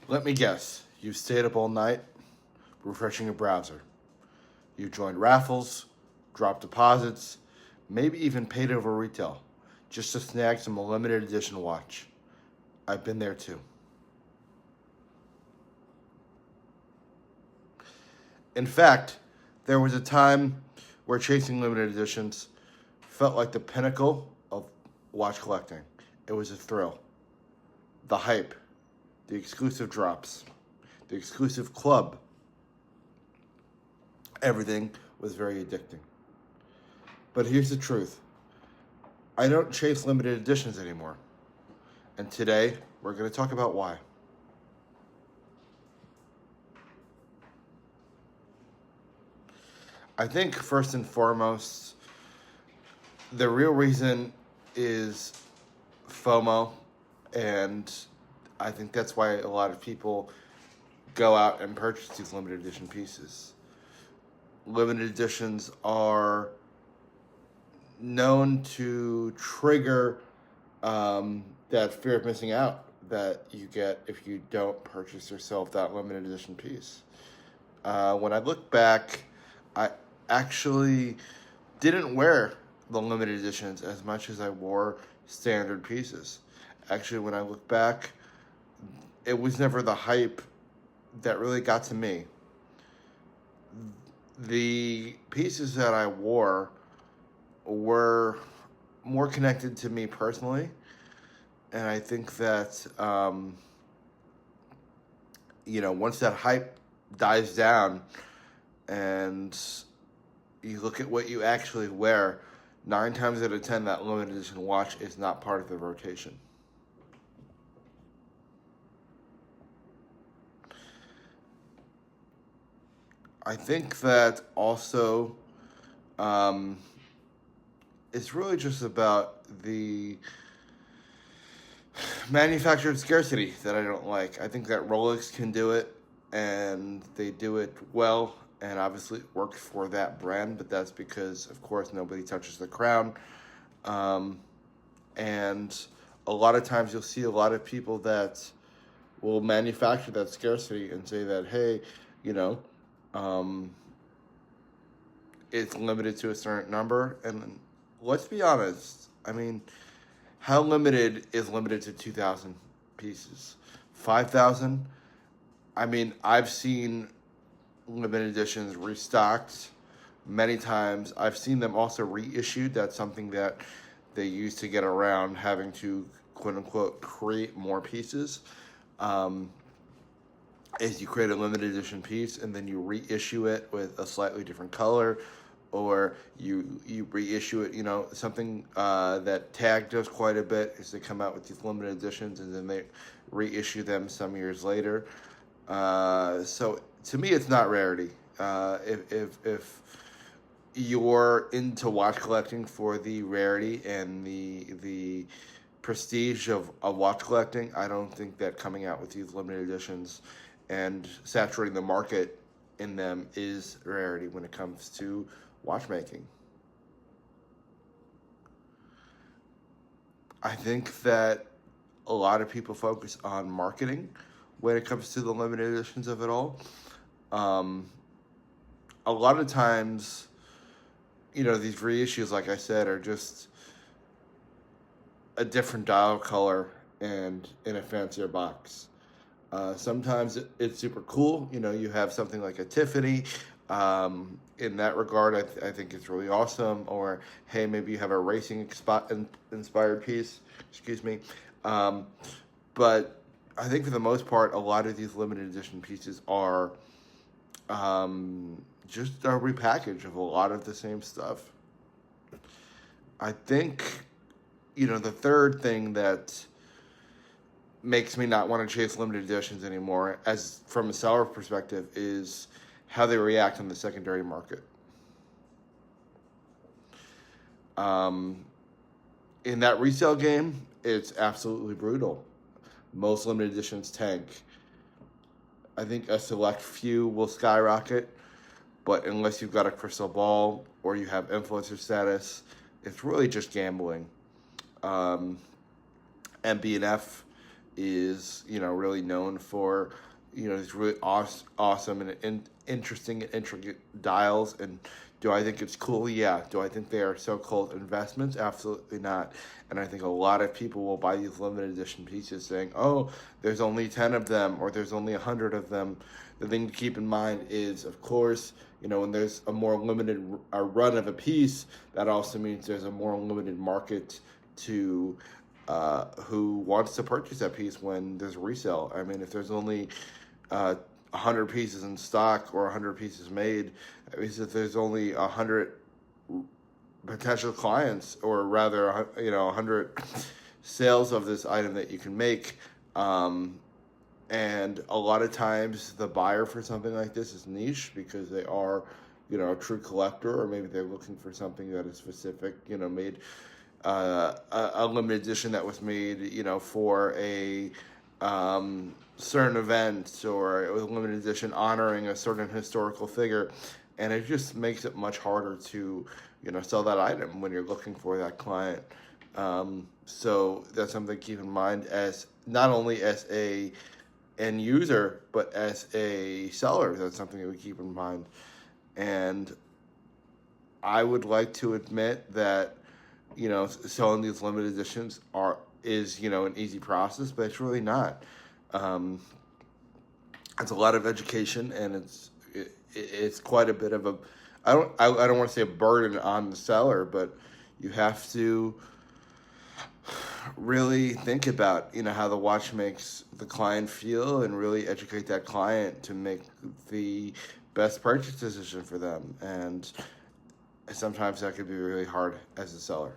Let me guess, you stayed up all night refreshing your browser. You joined raffles, dropped deposits, maybe even paid over retail just to snag some limited edition watch. I've been there too. In fact, there was a time where chasing limited editions felt like the pinnacle of watch collecting. It was a thrill. The hype, the exclusive drops, the exclusive club. Everything was very addicting. But here's the truth. I don't chase limited editions anymore. And today, we're going to talk about why. I think first and foremost, the real reason is FOMO, and I think that's why a lot of people go out and purchase these limited edition pieces. Limited editions are known to trigger that fear of missing out that you get if you don't purchase yourself that limited edition piece. When I look back, I actually didn't wear the limited editions as much as I wore standard pieces. Actually, when I look back, it was never the hype that really got to me. The pieces that I wore were more connected to me personally, and I think that once that hype dies down and you look at what you actually wear, 9 times out of 10 that limited edition watch is not part of the rotation. I think that also it's really just about the manufactured scarcity that I don't like. I think that Rolex can do it, and they do it well, and obviously it works for that brand, but that's because, of course, nobody touches the crown. And a lot of times you'll see a lot of people that will manufacture that scarcity and say that, hey, it's limited to a certain number. And let's be honest, how limited is limited to 2,000 pieces? 5,000? I've seen limited editions restocked many times. I've seen them also reissued. That's something that they use to get around having to, quote-unquote, create more pieces. Is you create a limited edition piece and then you reissue it with a slightly different color, or you reissue it. Something that Tag does quite a bit is they come out with these limited editions and then they reissue them some years later. So to me, it's not rarity. If you're into watch collecting for the rarity and the prestige of watch collecting, I don't think that coming out with these limited editions and saturating the market in them is rarity when it comes to watchmaking. I think that a lot of people focus on marketing when it comes to the limited editions of it all. A lot of times, these reissues, like I said, are just a different dial color and in a fancier box. Sometimes it's super cool. You have something like a Tiffany. In that regard, I think it's really awesome. Or, hey, maybe you have a racing inspired piece. Excuse me. But I think for the most part, a lot of these limited edition pieces are just a repackage of a lot of the same stuff. I think, the third thing that makes me not want to chase limited editions anymore, as from a seller perspective, is how they react on the secondary market. In that resale game, it's absolutely brutal. Most limited editions tank. I think a select few will skyrocket, but unless you've got a crystal ball or you have influencer status, it's really just gambling. MB&F is, really known for, these really awesome and interesting and intricate dials. And do I think it's cool? Yeah. Do I think they are so-called investments? Absolutely not. And I think a lot of people will buy these limited edition pieces saying, oh, there's only 10 of them, or there's only 100 of them. The thing to keep in mind is, of course, when there's a more limited run of a piece, that also means there's a more limited market to who wants to purchase that piece when there's resale. I mean, if there's only 100 pieces in stock or 100 pieces made, it means that there's only 100 potential clients, or rather, 100 sales of this item that you can make. And a lot of times the buyer for something like this is niche because they are, a true collector, or maybe they're looking for something that is specific, made a limited edition that was made, for a certain event, or it was a limited edition honoring a certain historical figure. And it just makes it much harder to, sell that item when you're looking for that client. So that's something to keep in mind, as not only as a end user, but as a seller. That's something that we keep in mind. And I would like to admit that, selling these limited editions is an easy process, but it's really not. It's a lot of education, and it's quite a bit of a, I don't want to say a burden on the seller, but you have to really think about, how the watch makes the client feel, and really educate that client to make the best purchase decision for them. And sometimes that could be really hard as a seller.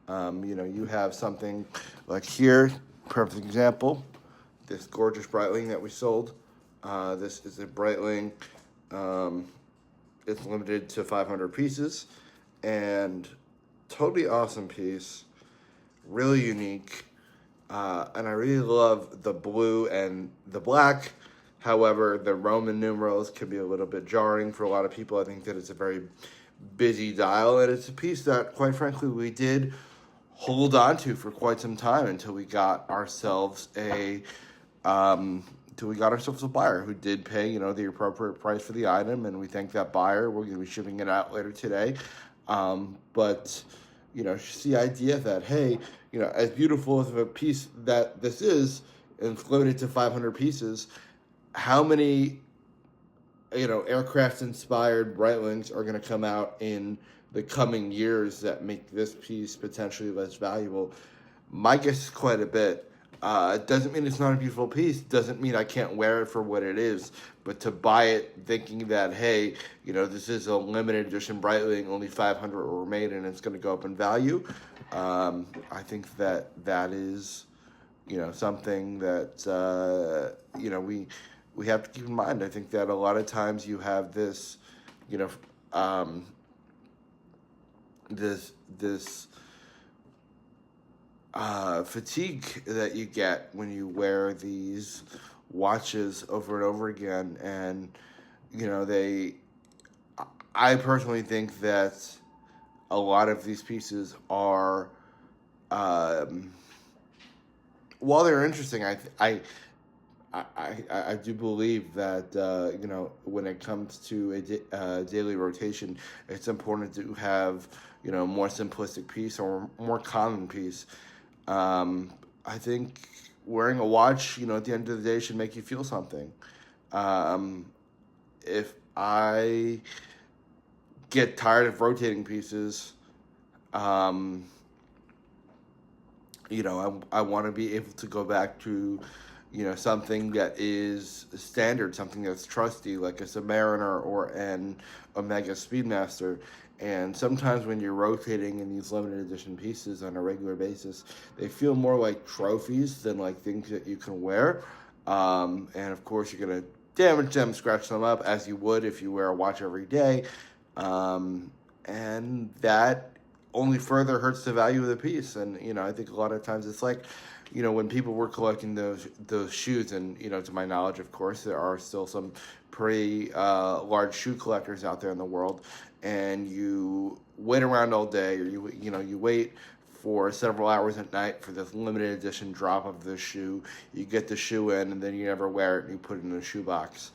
You have something like here, perfect example, this gorgeous Breitling that we sold. This is a Breitling. It's limited to 500 pieces, and totally awesome piece, really unique. And I really love the blue and the black. However, the Roman numerals can be a little bit jarring for a lot of people. I think that it's a very busy dial, and it's a piece that, quite frankly, we did hold on to for quite some time until we got ourselves a buyer who did pay, the appropriate price for the item, and we thank that buyer. We're going to be shipping it out later today. But just the idea that, hey, as beautiful as a piece that this is, and it's limited to 500 pieces, how many, aircraft-inspired Breitlings are going to come out in the coming years that make this piece potentially less valuable? My guess is quite a bit. It doesn't mean it's not a beautiful piece. Doesn't mean I can't wear it for what it is. But to buy it thinking that, hey, this is a limited edition Breitling, only 500 were made, and it's going to go up in value, I think that is, something that, we have to keep in mind. I think that a lot of times you have this, this fatigue that you get when you wear these watches over and over again. And, I personally think that a lot of these pieces are, while they're interesting, I do believe that, when it comes to a daily rotation, it's important to have, more simplistic piece or more common piece. I think wearing a watch, at the end of the day, should make you feel something. If I get tired of rotating pieces, I want to be able to go back to, something that is standard, something that's trusty, like a Submariner or an Omega Speedmaster. And sometimes when you're rotating in these limited edition pieces on a regular basis, they feel more like trophies than like things that you can wear. And of course, you're going to damage them, scratch them up, as you would if you wear a watch every day. And that only further hurts the value of the piece. And, I think a lot of times it's like, when people were collecting those shoes, and, to my knowledge, of course, there are still some pretty large shoe collectors out there in the world, and you wait around all day, or you wait for several hours at night for this limited edition drop of the shoe. You get the shoe in, and then you never wear it, and you put it in a shoebox.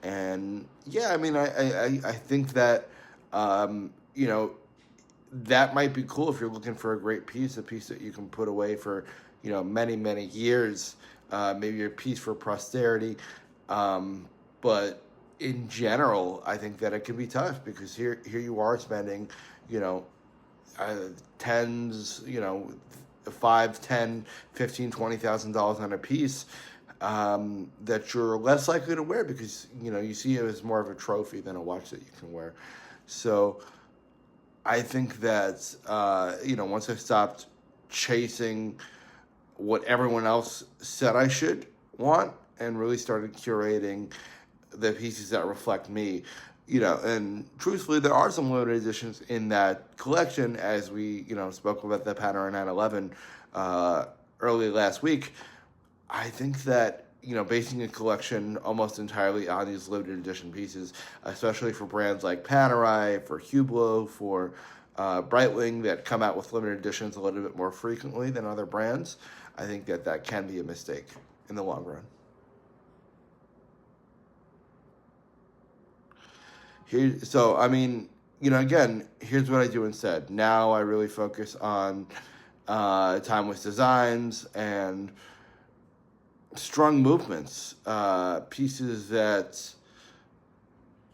And yeah, I mean, I think that that might be cool if you're looking for a great piece, a piece that you can put away for many, many years, maybe a piece for posterity. But in general, I think that it can be tough because here you are spending, tens, $5, $10, $15, $20,000 on a piece that you're less likely to wear because you see it as more of a trophy than a watch that you can wear. So I think that once I stopped chasing what everyone else said I should want and really started curating the pieces that reflect me, and truthfully, there are some limited editions in that collection, as we, spoke about the Panerai 911 early last week. I think that, basing a collection almost entirely on these limited edition pieces, especially for brands like Panerai, for Hublot, for Breitling that come out with limited editions a little bit more frequently than other brands, I think that can be a mistake in the long run. So, I mean, again, here's what I do instead. Now I really focus on timeless designs and strong movements, pieces that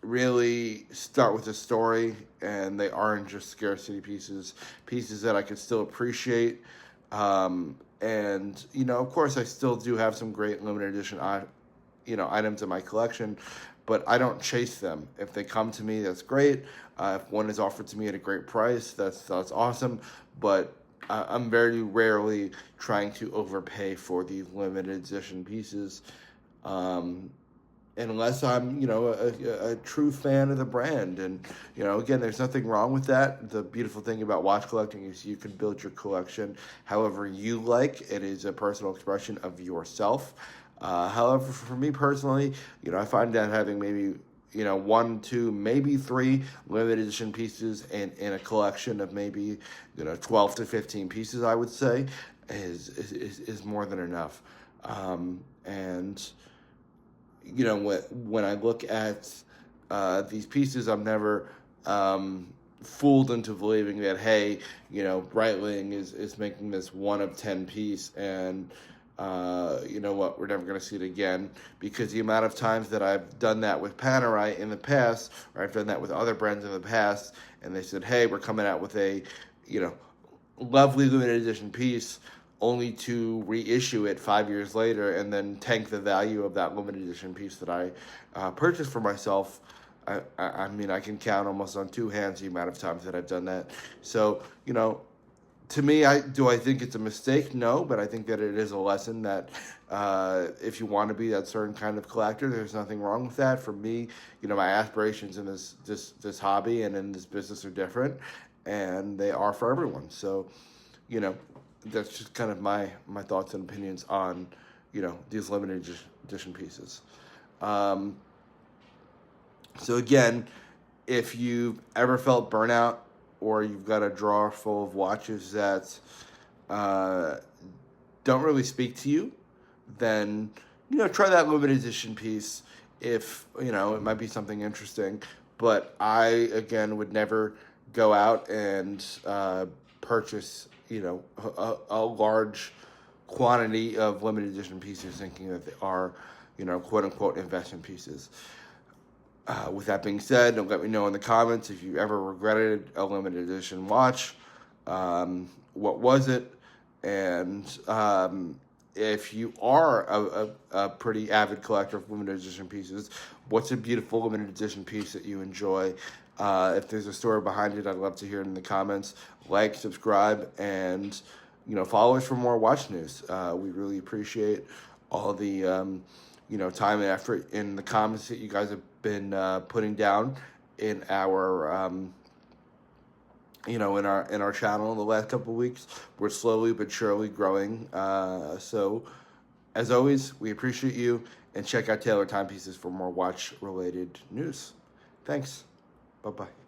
really start with a story and they aren't just scarcity pieces that I can still appreciate. And, of course, I still do have some great limited edition items in my collection, but I don't chase them. If they come to me, that's great. If one is offered to me at a great price, that's awesome. But I'm very rarely trying to overpay for these limited edition pieces, unless I'm, a true fan of the brand. And, again, there's nothing wrong with that. The beautiful thing about watch collecting is you can build your collection however you like. It is a personal expression of yourself. However, for me personally, I find that having maybe, 1, 2, maybe 3 limited edition pieces in a collection of maybe, 12 to 15 pieces, I would say, is more than enough. And, when I look at these pieces, I'm never fooled into believing that, hey, Breitling is making this 1 of 10 piece and we're never going to see it again, because the amount of times that I've done that with Panerai in the past, or I've done that with other brands in the past, and they said, hey, we're coming out with a, lovely limited edition piece, only to reissue it 5 years later and then tank the value of that limited edition piece that I purchased for myself. I mean, I can count almost on 2 hands the amount of times that I've done that. So, to me, I think it's a mistake? No, but I think that it is a lesson that if you want to be that certain kind of collector, there's nothing wrong with that. For me, my aspirations in this hobby and in this business are different, and they are for everyone. So, that's just kind of my thoughts and opinions on, these limited edition pieces. So again, if you've ever felt burnout, or you've got a drawer full of watches that don't really speak to you, then, try that limited edition piece if, it might be something interesting. But I, again, would never go out and purchase, a large quantity of limited edition pieces thinking that they are, quote-unquote investment pieces. With that being said, let me know in the comments if you ever regretted a limited edition watch. What was it? And if you are a pretty avid collector of limited edition pieces, what's a beautiful limited edition piece that you enjoy? If there's a story behind it, I'd love to hear it in the comments. Like, subscribe, and follow us for more watch news. We really appreciate all the time and effort in the comments that you guys have been putting down in our in our channel in the last couple of weeks. We're slowly but surely growing. So as always, we appreciate you, and check out Taylor Timepieces for more watch related news. Thanks. Bye-bye.